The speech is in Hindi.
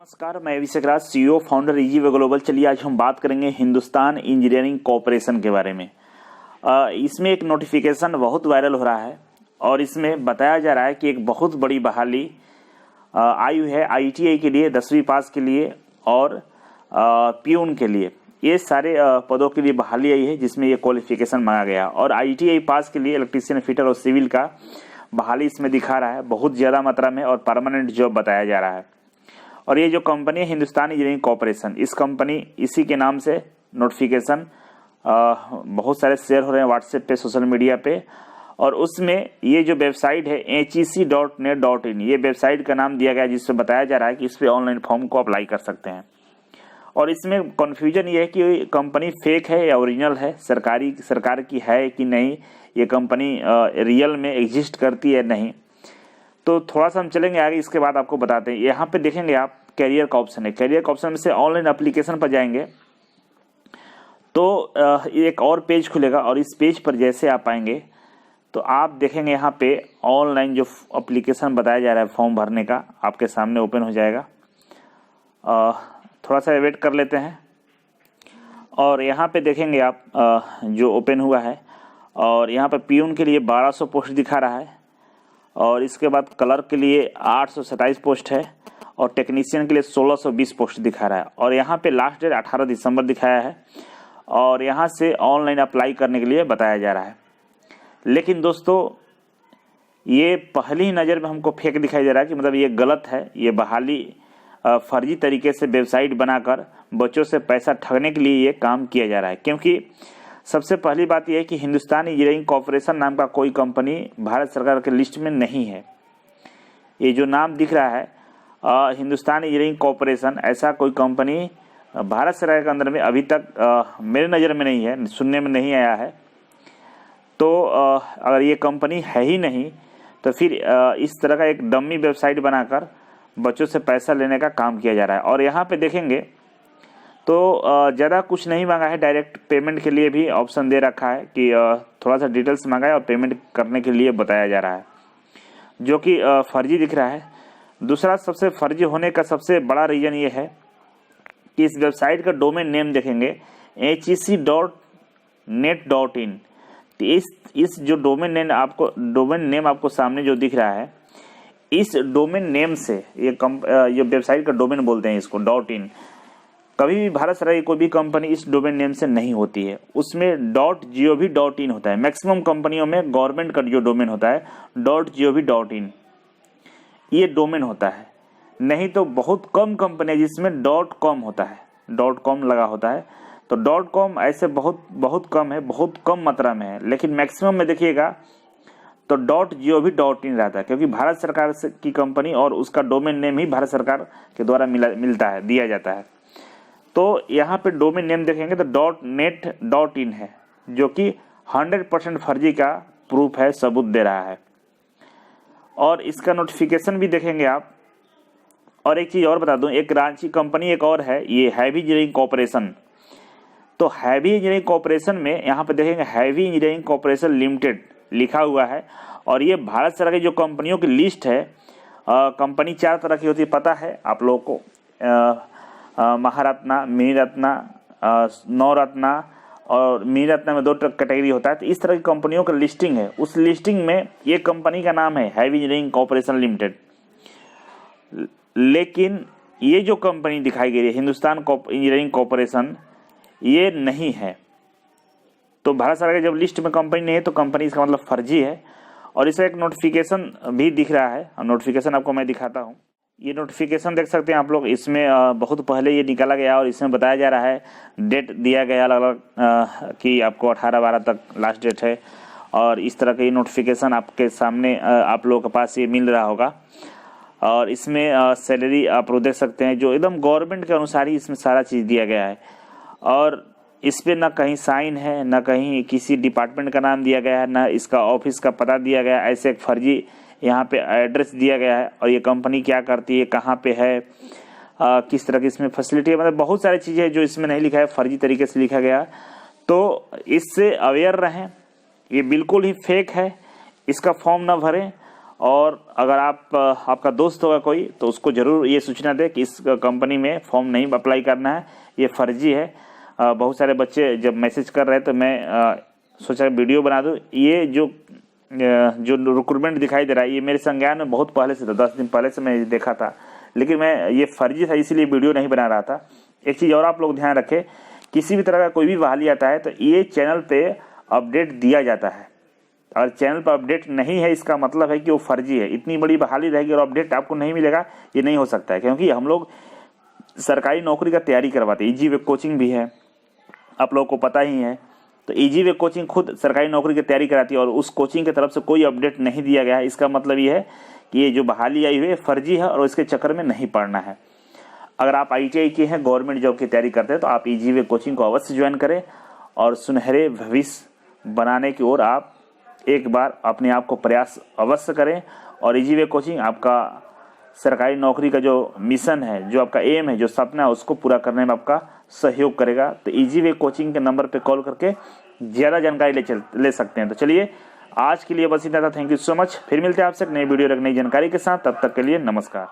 नमस्कार, मैं Abhishek Raj, CEO founder easy way global. चलिए आज हम बात करेंगे हिंदुस्तान इंजीनियरिंग कॉरपोरेशन के बारे में। इसमें एक नोटिफिकेशन बहुत वायरल हो रहा है और इसमें बताया जा रहा है कि एक बहुत बड़ी बहाली आई हुई है आईटीआई के लिए, 10वीं पास के लिए और प्यून के लिए। ये सारे पदों के लिए बहाली आई है जिसमें ये क्वालिफिकेशन मांगा गया। और आईटीआई पास के लिए इलेक्ट्रीशियन, फिटर और सिविल का बहाली इसमें दिखा रहा है बहुत ज़्यादा मात्रा में और परमानेंट जॉब बताया जा रहा है। और ये जो कंपनी है हिंदुस्तान इंजीनियरिंग कॉरपोरेशन, इस कंपनी इसी के नाम से नोटिफिकेशन बहुत सारे शेयर हो रहे हैं व्हाट्सएप पे, सोशल मीडिया पे। और उसमें ये जो वेबसाइट है hec.net.in, ये वेबसाइट का नाम दिया गया जिससे बताया जा रहा है कि इस पर ऑनलाइन फॉर्म को अप्लाई कर सकते हैं। और इसमें कन्फ्यूजन ये है कि कंपनी फेक है या ओरिजिनल है, सरकार की है कि नहीं, ये कंपनी रियल में एग्जिस्ट करती है नहीं। तो थोड़ा सा हम चलेंगे आगे, इसके बाद आपको बताते हैं। यहाँ पे देखेंगे आप कैरियर का ऑप्शन है, कैरियर का ऑप्शन में से ऑनलाइन एप्लीकेशन पर जाएंगे तो एक और पेज खुलेगा और इस पेज पर जैसे आप आएंगे तो आप देखेंगे यहाँ पे ऑनलाइन जो एप्लीकेशन बताया जा रहा है फॉर्म भरने का आपके सामने ओपन हो जाएगा। थोड़ा सा वेट कर लेते हैं और यहाँ पे देखेंगे आप जो ओपन हुआ है और यहाँ पे प्यून के लिए 1200 पोस्ट दिखा रहा है और इसके बाद क्लर्क के लिए 827 पोस्ट है और टेक्नीशियन के लिए 1620 पोस्ट दिखा रहा है। और यहाँ पे लास्ट डेट 18 दिसंबर दिखाया है और यहाँ से ऑनलाइन अप्लाई करने के लिए बताया जा रहा है। लेकिन दोस्तों ये पहली ही नज़र में हमको फेक दिखाई दे रहा है कि मतलब ये गलत है, ये बहाली फर्जी तरीके से वेबसाइट बनाकर बच्चों से पैसा ठगने के लिए ये काम किया जा रहा है। क्योंकि सबसे पहली बात यह है कि हिंदुस्तान इंजीनियरिंग कॉरपोरेशन नाम का कोई कंपनी भारत सरकार के लिस्ट में नहीं है। ये जो नाम दिख रहा है हिंदुस्तान इंजीनियरिंग कॉरपोरेशन, ऐसा कोई कंपनी भारत सरकार के अंदर में अभी तक मेरे नज़र में नहीं है, सुनने में नहीं आया है। तो अगर ये कंपनी है ही नहीं तो फिर इस तरह का एक डमी वेबसाइट बनाकर बच्चों से पैसा लेने का काम किया जा रहा है। और यहाँ पे देखेंगे तो ज़्यादा कुछ नहीं मांगा है, डायरेक्ट पेमेंट के लिए भी ऑप्शन दे रखा है कि थोड़ा सा डिटेल्स मांगा है और पेमेंट करने के लिए बताया जा रहा है, जो कि फर्जी दिख रहा है। दूसरा सबसे फर्जी होने का सबसे बड़ा रीज़न ये है कि इस वेबसाइट का डोमेन नेम देखेंगे hec.net.in। तो इस जो डोमेन नेम आपको सामने जो दिख रहा है, इस डोमेन नेम से ये वेबसाइट का डोमेन बोलते हैं इसको .in। कभी भी भारत सरकार की कोई भी कंपनी इस डोमेन नेम से नहीं होती है, उसमें .gov.in होता है। मैक्सिमम कंपनियों में गवर्नमेंट का जो डोमेन होता है .gov.in ये डोमेन होता है। नहीं तो बहुत कम कंपनी जिसमें .com होता है, .com लगा होता है। तो .com ऐसे बहुत कम है, बहुत कम मात्रा में है। लेकिन मैक्सिमम में देखिएगा तो .gov.in रहता है, क्योंकि भारत सरकार की कंपनी और उसका डोमेन नेम ही भारत सरकार के द्वारा मिलता है, दिया जाता है। तो यहाँ पे डोमेन नेम देखेंगे तो .net.in है, जो कि 100% फर्जी का प्रूफ है, सबूत दे रहा है। और इसका नोटिफिकेशन भी देखेंगे आप। और एक चीज़ और बता दूं, एक रांची कंपनी एक और है, ये हैवी इंजीनियरिंग कॉरपोरेशन। तो हैवी इंजीनियरिंग कॉरपोरेशन में यहाँ पे देखेंगे हैवी इंजीनियरिंग कॉरपोरेशन लिमिटेड लिखा हुआ है। और ये भारत सरकार की जो कंपनियों की लिस्ट है, कंपनी 4 तरह की होती है, पता है आप लोगों को, महारत्ना, मिनी रत्ना, नवरत्ना और मिनी रत्ना में 2 कैटेगरी होता है। तो इस तरह की कंपनियों का लिस्टिंग है, उस लिस्टिंग में ये कंपनी का नाम है हैवी इंजीनियरिंग कॉरपोरेशन लिमिटेड। लेकिन ये जो कंपनी दिखाई गई है हिंदुस्तान इंजीनियरिंग कॉरपोरेशन, ये नहीं है। तो भारत सरकार की जब लिस्ट में कंपनी नहीं है तो कंपनी इसका मतलब फर्जी है। और इसका एक नोटिफिकेशन भी दिख रहा है, नोटिफिकेशन आपको मैं दिखाता हूँ। ये नोटिफिकेशन देख सकते हैं आप लोग, इसमें बहुत पहले ये निकाला गया और इसमें बताया जा रहा है, डेट दिया गया अलग अलग कि आपको 18/12 तक लास्ट डेट है। और इस तरह का ये नोटिफिकेशन आपके सामने आप लोगों के पास ये मिल रहा होगा। और इसमें सैलरी आप लोग देख सकते हैं, जो एकदम गवर्नमेंट के अनुसार ही इसमें सारा चीज़ दिया गया है। और इस पर ना कहीं साइन है, ना कहीं किसी डिपार्टमेंट का नाम दिया गया है, ना इसका ऑफिस का पता दिया गया है। ऐसे एक फर्जी यहाँ पे एड्रेस दिया गया है। और ये कंपनी क्या करती है, कहाँ पे है, किस तरह की इसमें फैसिलिटी है, मतलब बहुत सारी चीज़ें हैं जो इसमें नहीं लिखा है, फर्जी तरीके से लिखा गया। तो इससे अवेयर रहें, ये बिल्कुल ही फेक है, इसका फॉर्म ना भरें और अगर आपका दोस्त होगा कोई तो उसको ज़रूर ये सूचना दे कि इस कंपनी में फॉर्म नहीं अप्लाई करना है, ये फर्जी है। बहुत सारे बच्चे जब मैसेज कर रहे हैं तो मैं सोचा वीडियो बना दूँ। ये जो रिक्रूटमेंट दिखाई दे रहा है ये मेरे संज्ञान में बहुत पहले से था, 10 दिन पहले से मैं देखा था, लेकिन मैं ये फर्जी था इसलिए वीडियो नहीं बना रहा था। एक चीज़ और आप लोग ध्यान रखें, किसी भी तरह का कोई भी बहाली आता है तो ये चैनल पे अपडेट दिया जाता है। अगर चैनल पर अपडेट नहीं है इसका मतलब है कि वो फर्जी है। इतनी बड़ी बहाली रहेगी और अपडेट आपको नहीं मिलेगा, ये नहीं हो सकता है, क्योंकि हम लोग सरकारी नौकरी का तैयारी करवाते हैं। इजी वे कोचिंग भी है, आप लोगों को पता ही है। तो इजी वे कोचिंग खुद सरकारी नौकरी की तैयारी कराती है और उस कोचिंग की तरफ से कोई अपडेट नहीं दिया गया है। इसका मतलब ये है कि ये जो बहाली आई हुई है फर्जी है और इसके चक्कर में नहीं पड़ना है। अगर आप ITI के हैं, गवर्नमेंट जॉब की तैयारी करते हैं तो आप इजी वे कोचिंग को अवश्य ज्वाइन करें और सुनहरे भविष्य बनाने की ओर आप एक बार अपने आप को प्रयास अवश्य करें। और इजी वे कोचिंग आपका सरकारी नौकरी का जो मिशन है, जो आपका एम है, जो सपना है, उसको पूरा करने में आपका सहयोग करेगा। तो इजी वे कोचिंग के नंबर पे कॉल करके ज़्यादा जानकारी ले सकते हैं। तो चलिए आज के लिए बस इतना था। Thank you so much. फिर मिलते हैं आपसे एक नई वीडियो और एक नई जानकारी के साथ। तब तक के लिए नमस्कार।